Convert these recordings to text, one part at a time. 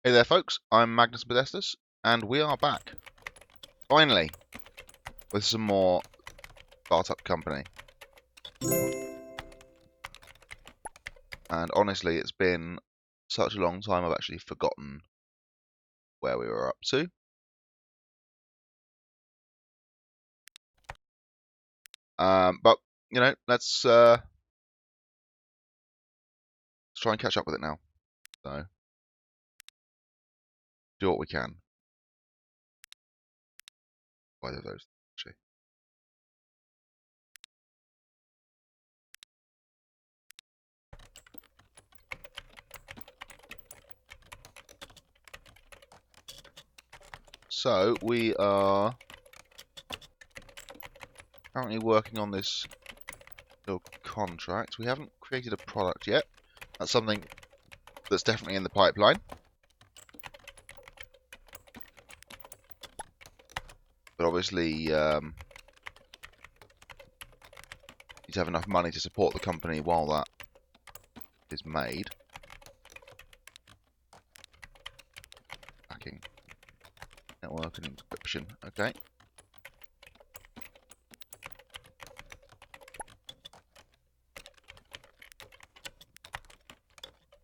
Hey there folks, I'm Magnus Modestus, and we are back, finally, with some more startup company. And honestly, it's been such a long time I've actually forgotten where we were up to. But, you know, let's try and catch up with it now. So, do what we can. Either of those, actually. So, we are currently working on this little contract. We haven't created a product yet. That's something that's definitely in the pipeline. But obviously, you need to have enough money to support the company while that is made. Hacking, network and encryption. Okay.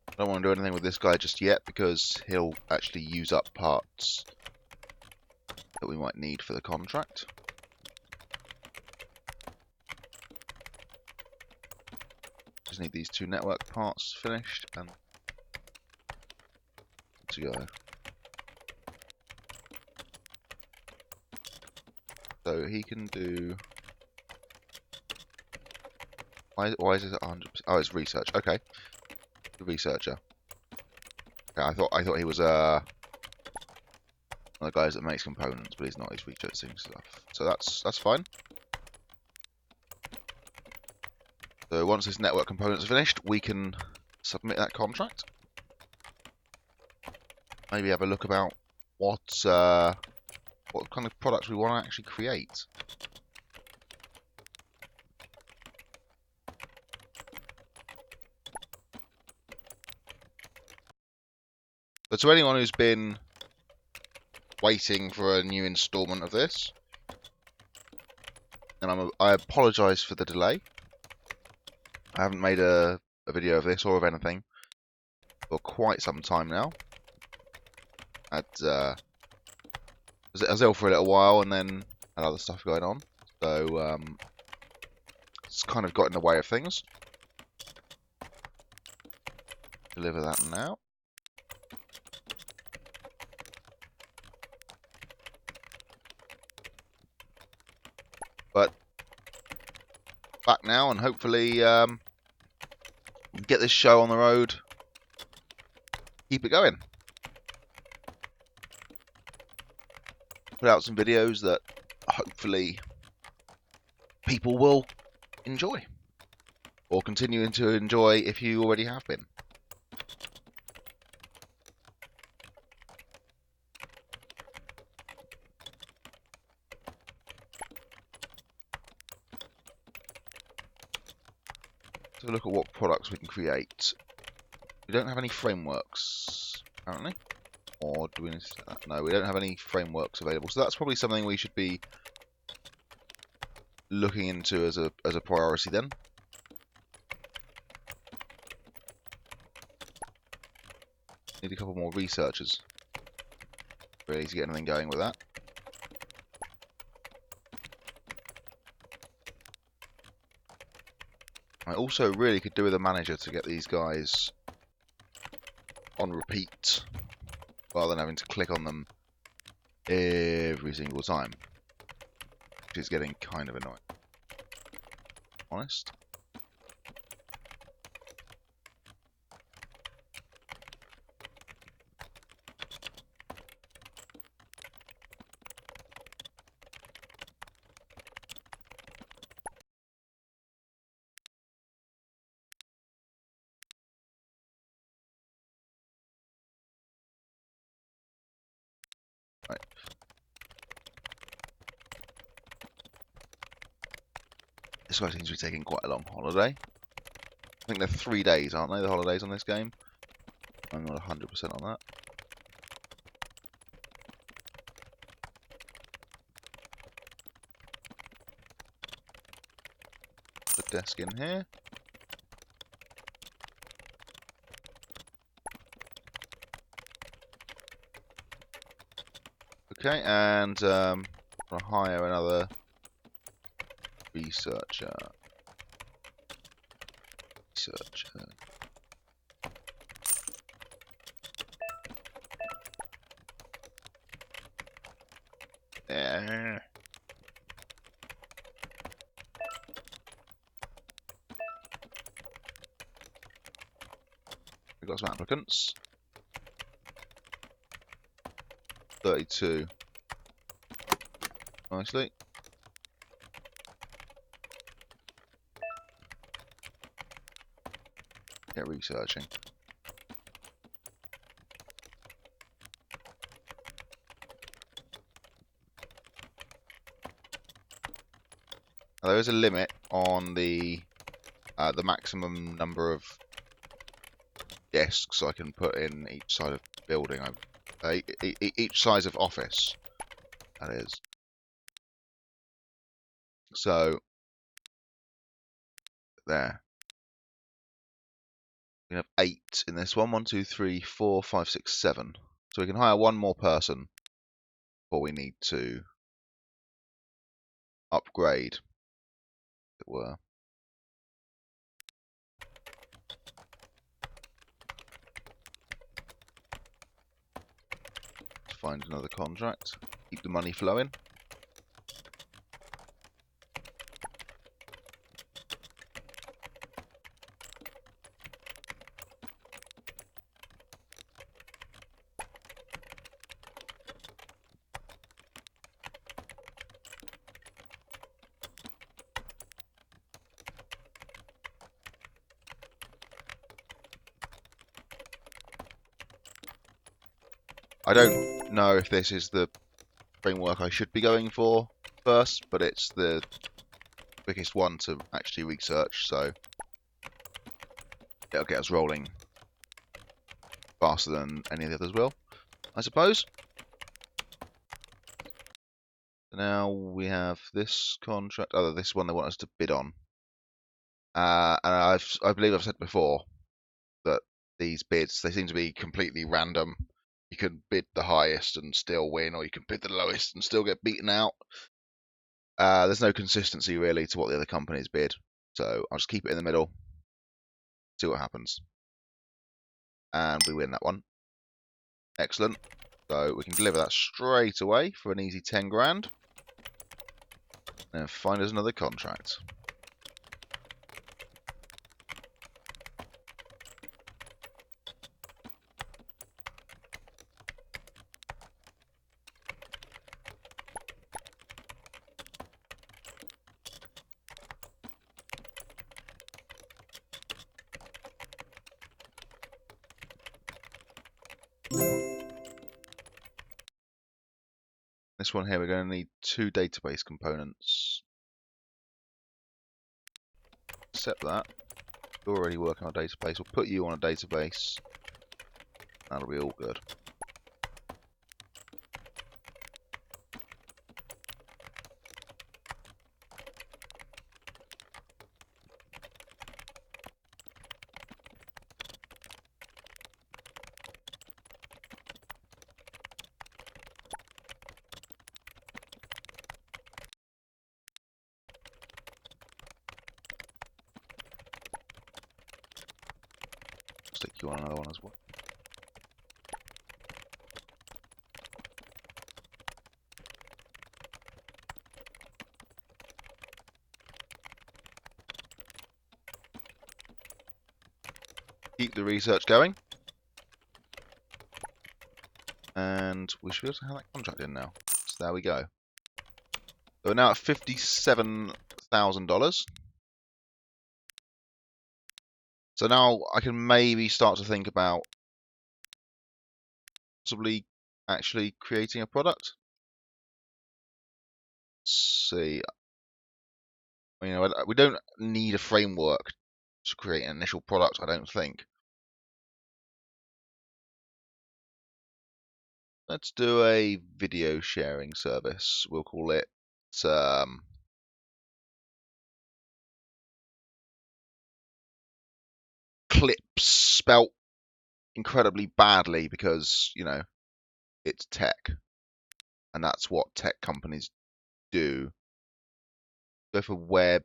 I don't want to do anything with this guy just yet because he'll actually use up parts that we might need for the contract. Just need these two network parts finished and to go. So he can do. Why is it 100%? Oh, it's research. Okay, the researcher. Okay, I thought he was one of the guys that makes components, but he's not. He's researching stuff. So that's fine. So once this network components are finished, we can submit that contract. Maybe have a look about what kind of products we want to actually create. But to anyone who's been waiting for a new installment of this, and I apologise for the delay. I haven't made a video of this or of anything for quite some time now. I was ill for a little while and then had other stuff going on, so it's kind of got in the way of things. Deliver that now. But back now, and hopefully get this show on the road. Keep it going. Put out some videos that hopefully people will enjoy, or continuing to enjoy if you already have been. So look at what products we can create. We don't have any frameworks, apparently. Or do we need to set that? No, we don't have any frameworks available. So that's probably something we should be looking into as a priority then. Need a couple more researchers really to get anything going with that. I also really could do with a manager to get these guys on repeat rather than having to click on them every single time, which is getting kind of annoying. Honest. Right. This guy seems to be taking quite a long holiday. I think they're 3 days, aren't they, the holidays on this game? I'm not 100% on that. desk in here. Okay, and I'm gonna hire another researcher. Yeah. We've got some applicants. 32. Nicely. Get researching. Now, there is a limit on the maximum number of desks I can put in each side of building. Each size of office, that is. So there. We have 8 in this one. 1, 2, 3, 4, 5, 6, 7. So we can hire one more person before we need to upgrade, as it were. Let's find another contract. Keep the money flowing. I don't know if this is the framework I should be going for first, but it's the quickest one to actually research, so it'll get us rolling faster than any of the others will, I suppose. Now we have this contract. Oh, this one they want us to bid on. And I believe I've said before that these bids, they seem to be completely random. You can bid the highest and still win, or you can bid the lowest and still get beaten out. There's no consistency really to what the other companies bid, so I'll just keep it in the middle, see what happens. And we win that one. Excellent. So we can deliver that straight away for an easy 10 grand. And find us another contract. This one here, we're going to need 2 database components. Accept that. You're already working on a database. We'll put you on a database. That'll be all good. Stick you on another one as well. Keep the research going. And we should be able to have that contract in now. So there we go. So we're now at $57,000. So now I can maybe start to think about possibly actually creating a product. Let's see. You know, we don't need a framework to create an initial product, I don't think. Let's do a video sharing service. We'll call it Klipz, spelt incredibly badly because, you know, it's tech. And that's what tech companies do. Go for web.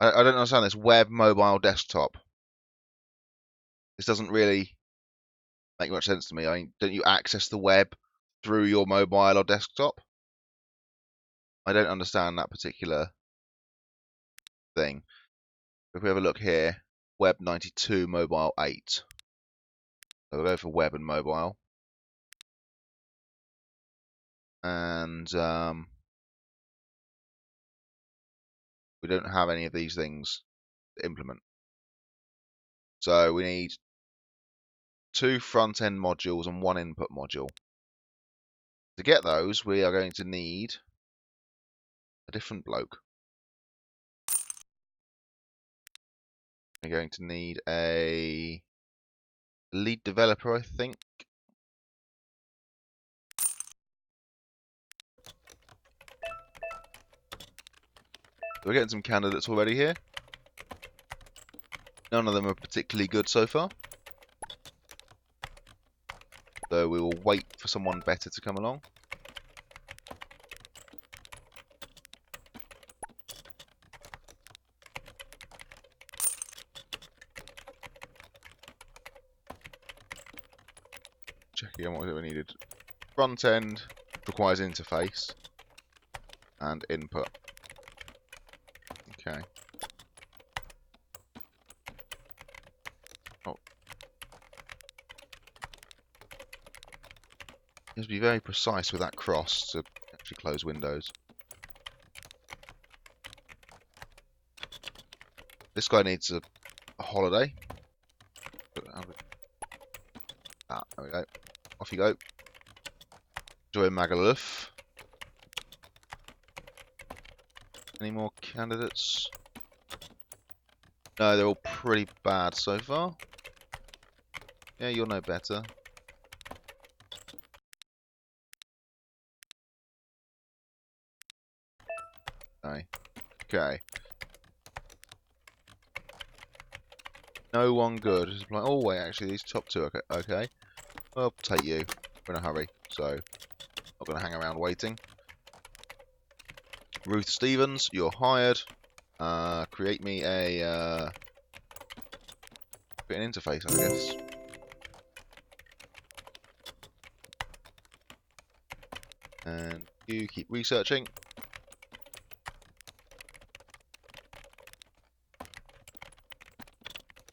I don't understand this. Web, mobile, desktop. This doesn't really make much sense to me. I mean, don't you access the web through your mobile or desktop? I don't understand that particular thing. If we have a look here, web 92, mobile 8. So we'll go for web and mobile. And we don't have any of these things to implement. So we need 2 front-end modules and 1 input module. To get those, we are going to need a different bloke. We're going to need a lead developer, I think. We're getting some candidates already here. None of them are particularly good so far. So we will wait for someone better to come along. Check again what we needed. Front end requires interface and input. Okay. Oh. You have to be very precise with that cross to actually close windows. This guy needs a holiday. Ah, there we go. Off you go. Enjoy Magaluf. Any more candidates? No, they're all pretty bad so far. Yeah, you'll know better. No. Okay. No one good. Like, oh wait, actually these top 2 are okay. I'll take you. We're in a hurry, so not going to hang around waiting. Ruth Stevens, you're hired. Create me a create an interface, I guess. And you keep researching.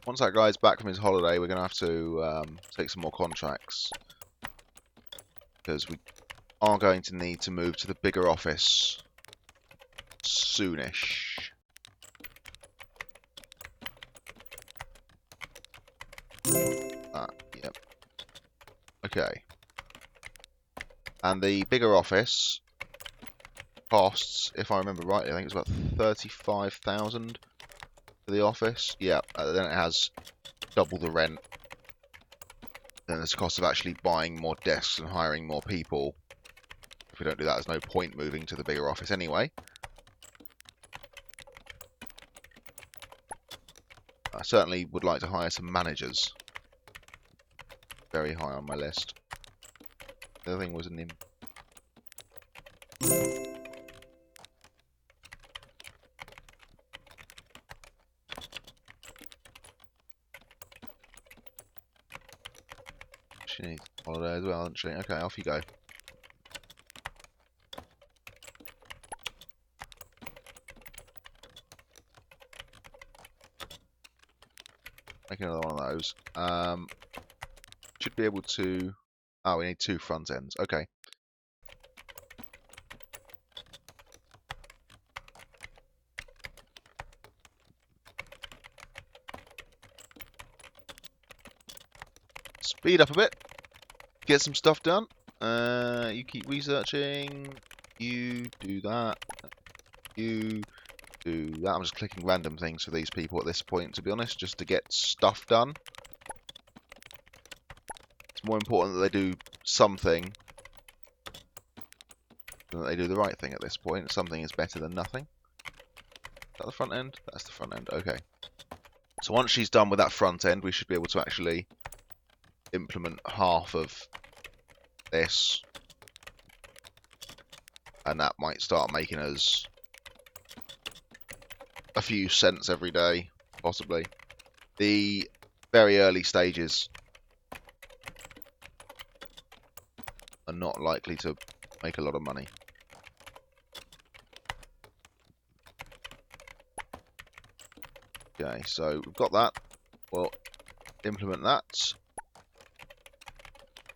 Once that guy's back from his holiday, we're going to have to take some more contracts. Because we are going to need to move to the bigger office soonish. Yep. Okay. And the bigger office costs, if I remember rightly, I think it's about 35,000 for the office. Yeah, then it has double the rent. Then there's the cost of actually buying more desks and hiring more people. If we don't do that, there's no point moving to the bigger office anyway. I certainly would like to hire some managers. Very high on my list. The other thing was an She needs a holiday as well, doesn't she? Okay, off you go. Make another one of those. Should be able to... Oh, we need 2 front ends. Okay. Speed up a bit. Get some stuff done. You keep researching. You do that. You do that. I'm just clicking random things for these people at this point, to be honest, just to get stuff done. It's more important that they do something than that they do the right thing at this point. Something is better than nothing. Is that the front end? That's the front end. Okay. So once she's done with that front end, we should be able to actually implement half of this, and that might start making us a few cents every day, possibly. The very early stages are not likely to make a lot of money. Okay, so we've got that. We'll implement that.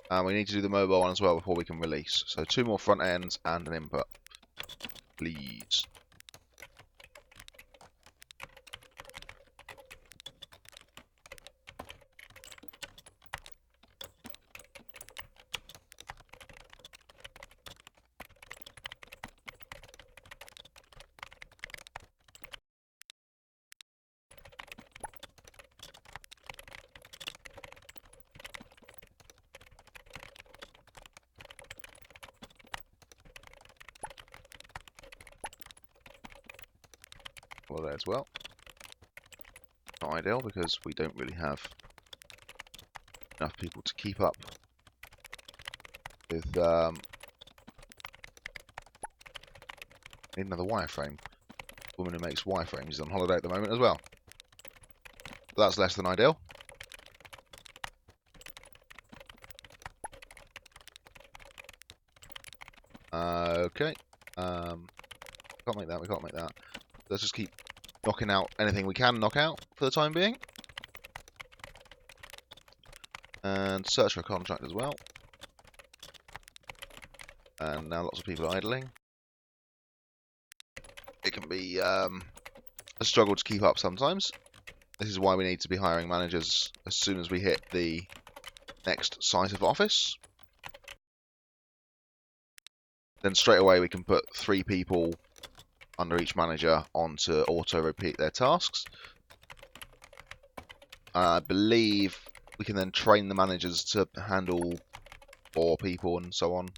And we need to do the mobile one as well before we can release. So 2 more front ends and an input, please. Well, there as well. Not ideal because we don't really have enough people to keep up with. Need another wireframe. The woman who makes wireframes is on holiday at the moment as well. That's less than ideal. Okay. Can't make that. We can't make that. Let's just keep knocking out anything we can knock out for the time being. And search for a contract as well. And now lots of people are idling. It can be a struggle to keep up sometimes. This is why we need to be hiring managers as soon as we hit the next site of office. Then straight away we can put 3 people under each manager on to auto-repeat their tasks. I believe we can then train the managers to handle 4 people and so on.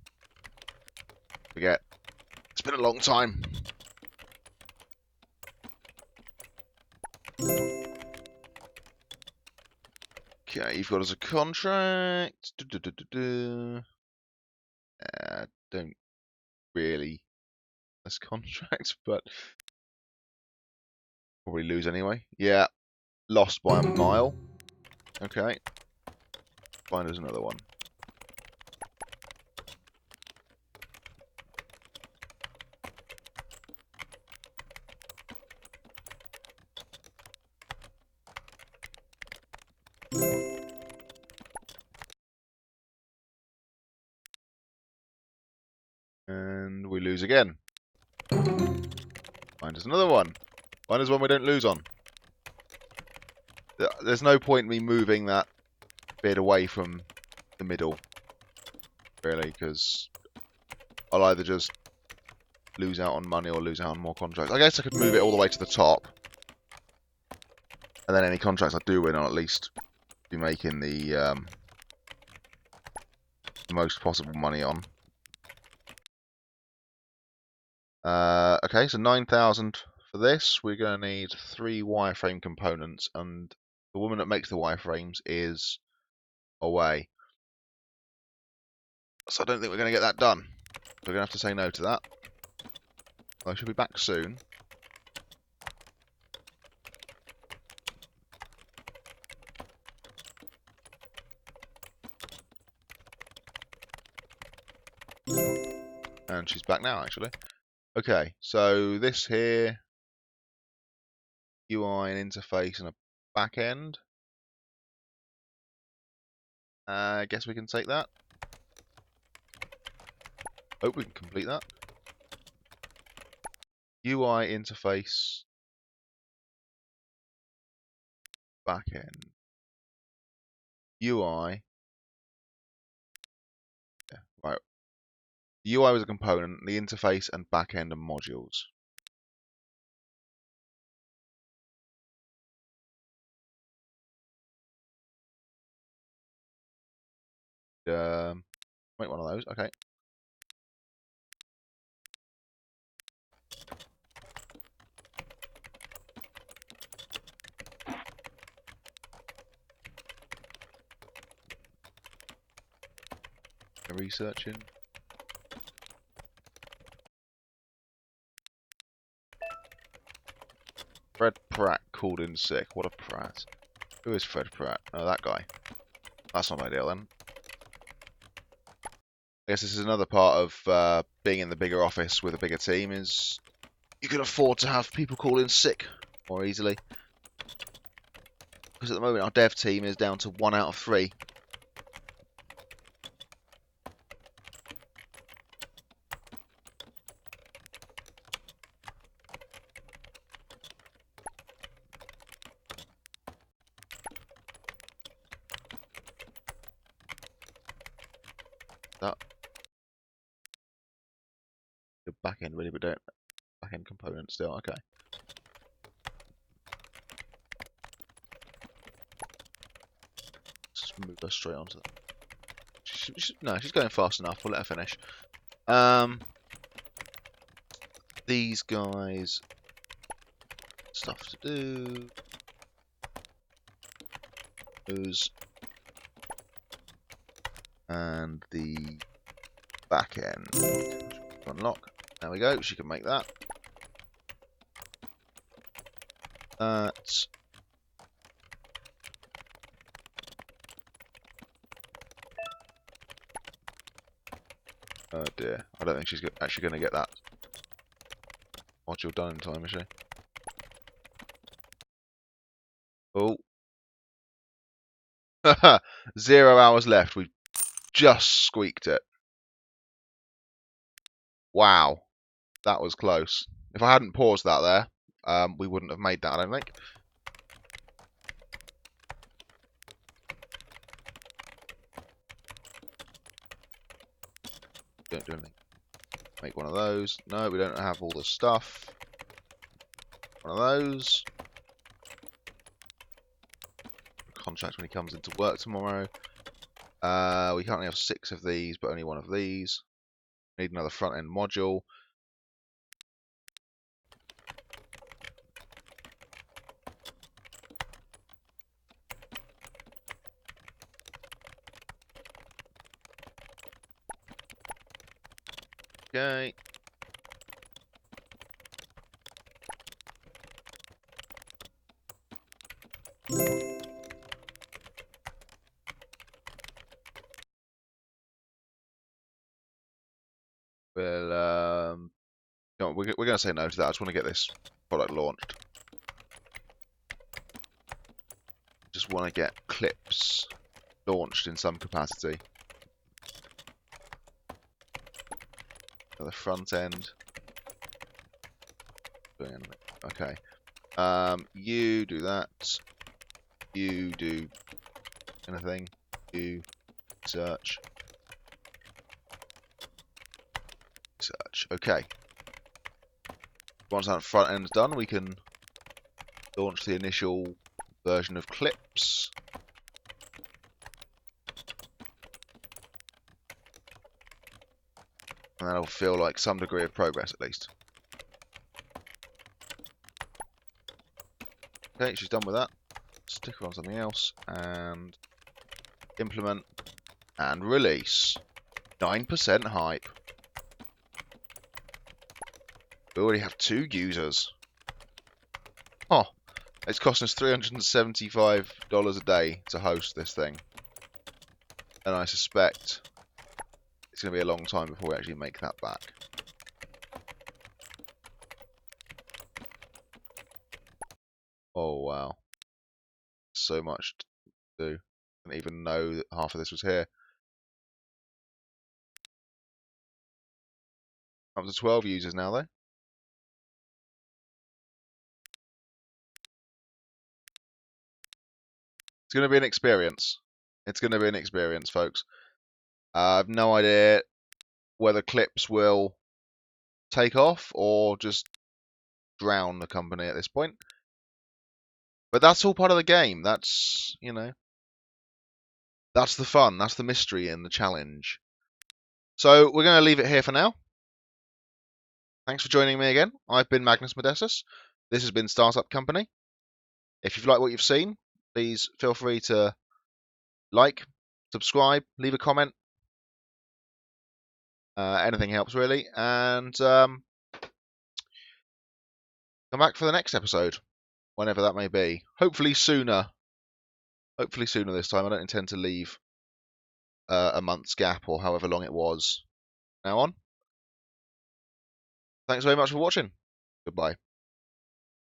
Forget. It's been a long time. Okay, you've got us a contract. Don't really this contract, but probably lose anyway. Yeah, lost by a mile. Okay, find us another one. And we lose again. Find us another one. Find us one we don't lose on. There's no point in me moving that bit away from the middle, really, because I'll either just lose out on money or lose out on more contracts. I guess I could move it all the way to the top, and then any contracts I do win, I'll at least be making the most possible money on. Okay, so 9,000 for this. We're going to need 3 wireframe components, and the woman that makes the wireframes is away. So I don't think we're going to get that done. We're going to have to say no to that. I should be back soon. And she's back now, actually. Okay, so this here, UI and interface and a back end. I guess we can take that. Hope we can complete that. UI interface, back end. UI. Yeah, right. The UI was a component, the interface and back end are modules. Make one of those, okay. researching. Fred Pratt called in sick. What a prat. Who is Fred Pratt? Oh, that guy. That's not ideal then. I guess this is another part of being in the bigger office with a bigger team is you can afford to have people call in sick more easily. Because at the moment our dev team is down to 1 out of 3. That the back end really, but don't back end component still. Okay. Just move her straight onto that. No, she's going fast enough. We'll let her finish. These guys, stuff to do. Those and the back end. Unlock. There we go. She can make that. That's oh dear. I don't think she's actually going to get that module done in time, is she? Oh. 0 hours left. We just squeaked it. Wow. That was close. If I hadn't paused that there, we wouldn't have made that, I don't think. Don't do anything. Make one of those. No, we don't have all the stuff. One of those. Contract when he comes into work tomorrow. We currently have 6 of these, but only 1 of these. Need another front end module. Okay. Well, no, we're going to say no to that. I just want to get this product launched. Just want to get Klipz launched in some capacity. The front end. Okay. You do that. You do anything. You search. Search. Okay. Once that front end's done, we can launch the initial version of Klipz. And that'll feel like some degree of progress at least. Okay, she's done with that. Stick her on something else and implement and release. 9% hype. We already have 2 users. Oh, it's costing us $375 a day to host this thing. And I suspect it's going to be a long time before we actually make that back. Oh wow. So much to do. I didn't even know that half of this was here. Up to 12 users now though. It's going to be an experience. It's going to be an experience, folks. I have no idea whether Klipz will take off or just drown the company at this point. But that's all part of the game. That's, you know, that's the fun. That's the mystery and the challenge. So we're going to leave it here for now. Thanks for joining me again. I've been Magnus Modestus. This has been Startup Company. If you've liked what you've seen, please feel free to like, subscribe, leave a comment. Anything helps really, and come back for the next episode, whenever that may be. Hopefully sooner. Hopefully sooner this time. I don't intend to leave a month's gap or however long it was now on. Thanks very much for watching. Goodbye.